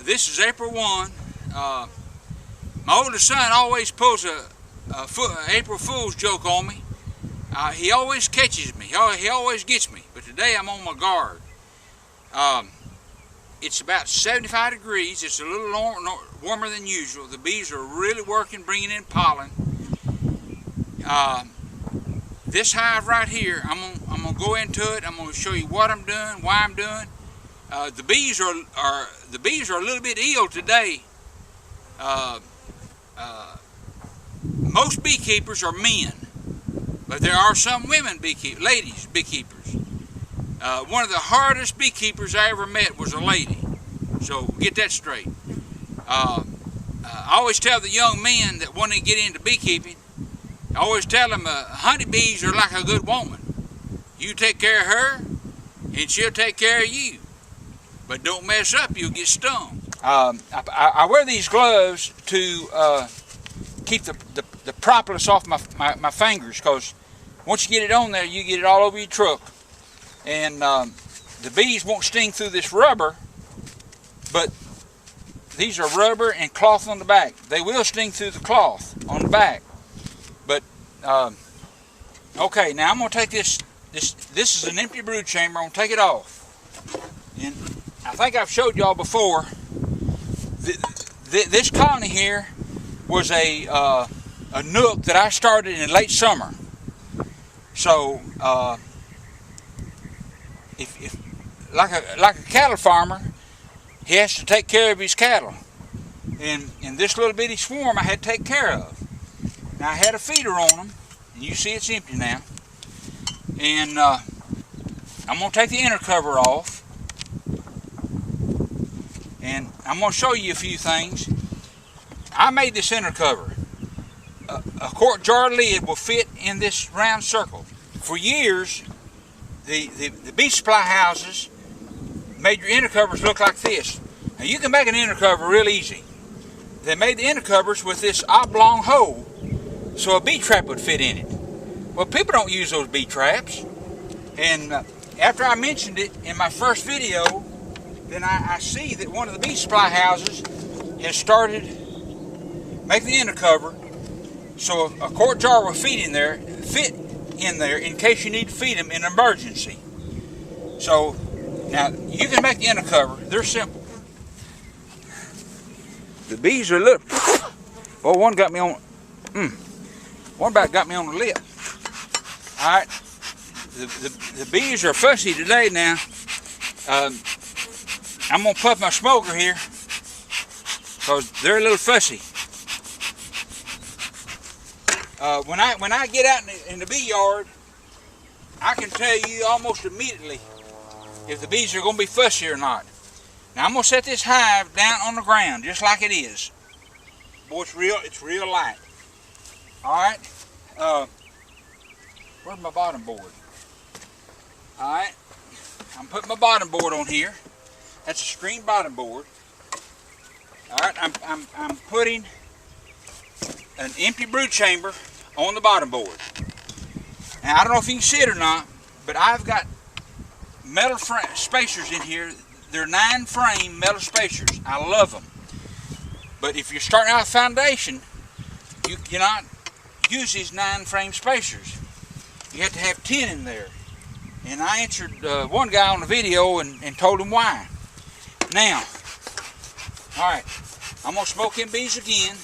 This is April 1. My oldest son always pulls a April Fool's joke on me. He always catches me. He always gets me. But today I'm on my guard. It's about 75 degrees. It's a little warmer than usual. The bees are really working, bringing in pollen. This hive right here, I'm gonna go into it. I'm gonna show you what I'm doing, why I'm doing. The bees are a little bit ill today. Most beekeepers are men, but there are some women ladies beekeepers. One of the hardest beekeepers I ever met was a lady, so get that straight. I always tell the young men that when they get into beekeeping, I always tell them honeybees are like a good woman. You take care of her, and she'll take care of you. But don't mess up, you'll get stung. I wear these gloves to keep the propolis off my fingers, because once you get it on there, you get it all over your truck. And the bees won't sting through this rubber, but these are rubber and cloth on the back. They will sting through the cloth on the back. But, okay, now I'm going to take this is an empty brood chamber. I'm going to take it off. And I think I've showed y'all before, this colony here was a nook that I started in late summer. So, if like a cattle farmer, he has to take care of his cattle. And this little bitty swarm I had to take care of. Now I had a feeder on them, and you see it's empty now. And I'm going to take the inner cover off. And I'm going to show you a few things. I made this inner cover. A quart jar lid will fit in this round circle. For years, the bee supply houses made your inner covers look like this. Now you can make an inner cover real easy. They made the inner covers with this oblong hole so a bee trap would fit in it. Well, people don't use those bee traps. And after I mentioned it in my first video, then I see that one of the bee supply houses has started making the inner cover so a quart jar will fit in there in case you need to feed them in an emergency. So now you can make the inner cover. They're simple. The bees are little. Well, one got me on. One about got me on the lip. All right. The bees are fussy today now. I'm gonna puff my smoker here because they're a little fussy. When I get out in the bee yard, I can tell you almost immediately if the bees are gonna be fussy or not. Now I'm gonna set this hive down on the ground just like it is. Boy, it's real light. All right. Where's my bottom board? All right. I'm putting my bottom board on here. That's a screen bottom board. All right. I'm putting an empty brood chamber on the bottom board. Now I don't know if you can see it or not, but I've got metal spacers in here. They're 9-frame metal spacers. I love them. But if you're starting out with foundation, you cannot use these 9-frame spacers. You have to have 10 in there. And I answered one guy on the video and told him why. Now, all right, I'm going to smoke them bees again.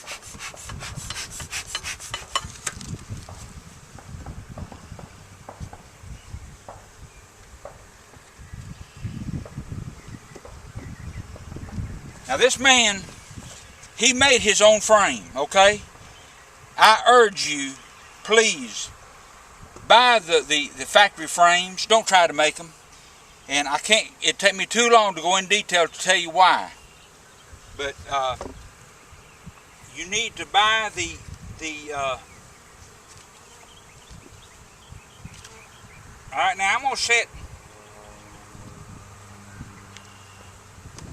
Now this man, he made his own frame, okay? I urge you, please, buy the factory frames. Don't try to make them. And I can't, it'd take me too long to go in detail to tell you why. But you need to buy all right, now I'm going to set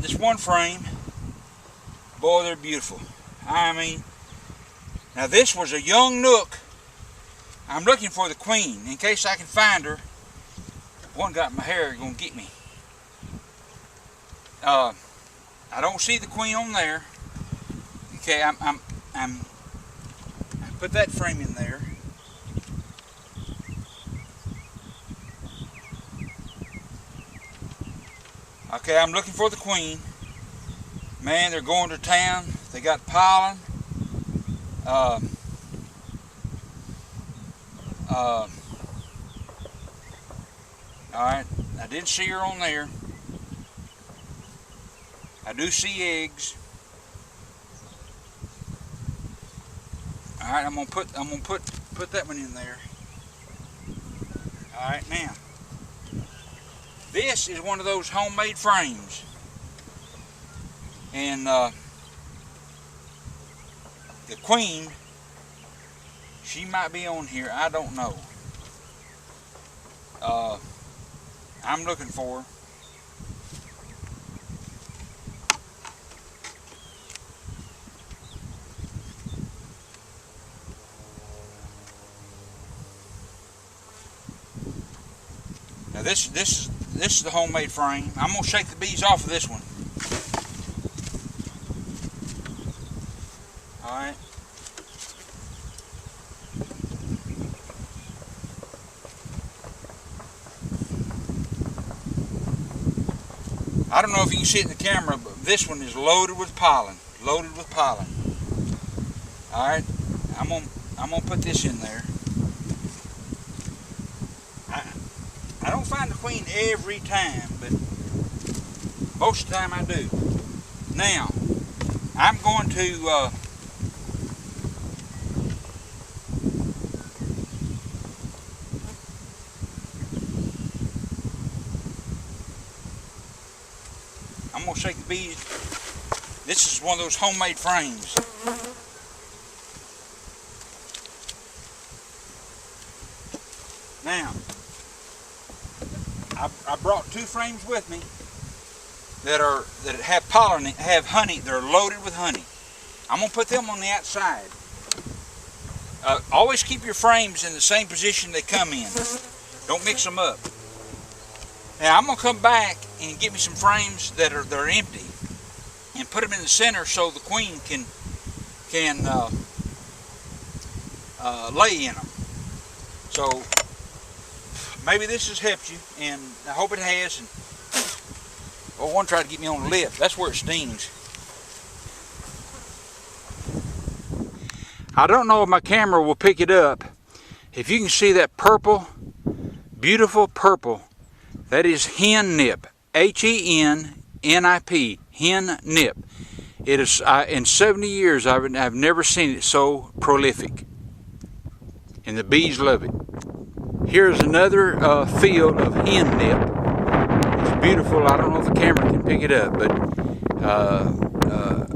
this one frame. Boy, they're beautiful. I mean, now this was a young nook. I'm looking for the queen in case I can find her. One got my hair gonna get me. I I don't see the queen on there. Okay, I put that frame in there. Okay, I'm looking for the queen. Man, they're going to town. They got pollen. Alright, I didn't see her on there. I do see eggs. Alright, I'm gonna put that one in there. Alright, now. This is one of those homemade frames. And the queen, she might be on here, I don't know. I'm looking for her. Now this is the homemade frame. I'm gonna shake the bees off of this one. All right. I don't know if you can see it in the camera, but this one is loaded with pollen. Loaded with pollen. All right. I'm gonna put this in there. I don't find the queen every time, but most of the time I do. Now, I'm going to shake the bees. This is one of those homemade frames. Now, I brought 2 frames with me that have pollen, have honey. They're loaded with honey. I'm gonna put them on the outside. Always keep your frames in the same position they come in. Don't mix them up. Now I'm gonna come back and get me some frames that are empty and put them in the center so the queen can lay in them. So maybe this has helped you, and I hope it has. And one tried to get me on the lip. That's where it stings. I don't know if my camera will pick it up. If you can see that purple, beautiful purple, that is hen nip. H-E-N-N-I-P. Hen nip. It is in 70 years I've never seen it so prolific, and the bees love it. Here's another field of hen nip. It's beautiful. I don't know if the camera can pick it up, but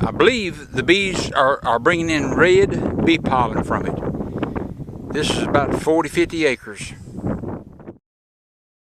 I believe the bees are bringing in red bee pollen from it. This is about 40-50 acres.